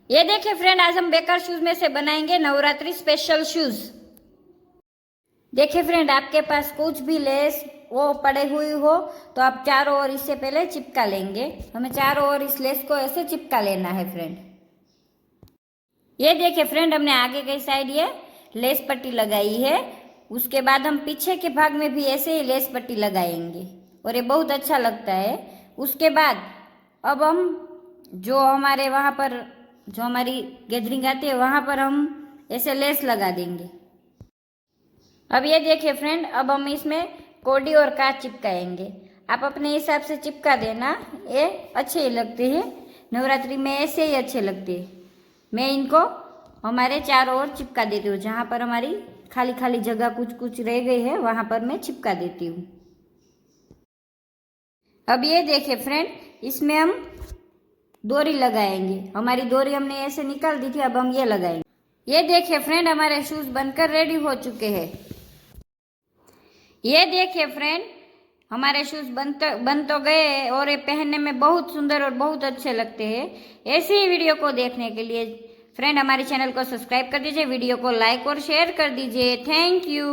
ये देखिए फ्रेंड, आज हम बेकार शूज में से बनाएंगे नवरात्रि स्पेशल शूज। देखिए फ्रेंड, आपके पास कुछ भी लेस वो पड़े हुई हो तो आप चारों ओर इससे पहले चिपका लेंगे। हमें चारों ओर इस लेस को ऐसे चिपका लेना है फ्रेंड। ये देखिए फ्रेंड, हमने आगे की साइड ये लेस पट्टी लगाई है। उसके बाद हम पीछे के भाग में भी ऐसे ही लेस पट्टी लगाएंगे और ये बहुत अच्छा लगता है। उसके बाद अब हम जो हमारे वहाँ पर जो हमारी गैदरिंग आती है वहाँ पर हम ऐसे लेस लगा देंगे। अब ये देखिए फ्रेंड, अब हम इसमें कोडी और कांच चिपकाएंगे। आप अपने हिसाब से चिपका देना, ये अच्छे ही लगते हैं। नवरात्रि में ऐसे ही अच्छे लगते हैं। मैं इनको हमारे चारों ओर चिपका देती हूँ। जहाँ पर हमारी खाली खाली जगह कुछ कुछ रह गई है वहाँ पर मैं चिपका देती हूँ। अब ये देखिए फ्रेंड, इसमें हम डोरी लगाएंगे। हमारी डोरी हमने ऐसे निकाल दी थी, अब हम ये लगाएंगे। ये देखिए फ्रेंड, हमारे शूज बनकर रेडी हो चुके हैं। ये देखिए फ्रेंड, हमारे शूज बन तो गए और ये पहनने में बहुत सुंदर और बहुत अच्छे लगते हैं। ऐसी ही वीडियो को देखने के लिए फ्रेंड हमारे चैनल को सब्सक्राइब कर दीजिए, वीडियो को लाइक और शेयर कर दीजिए। Thank you.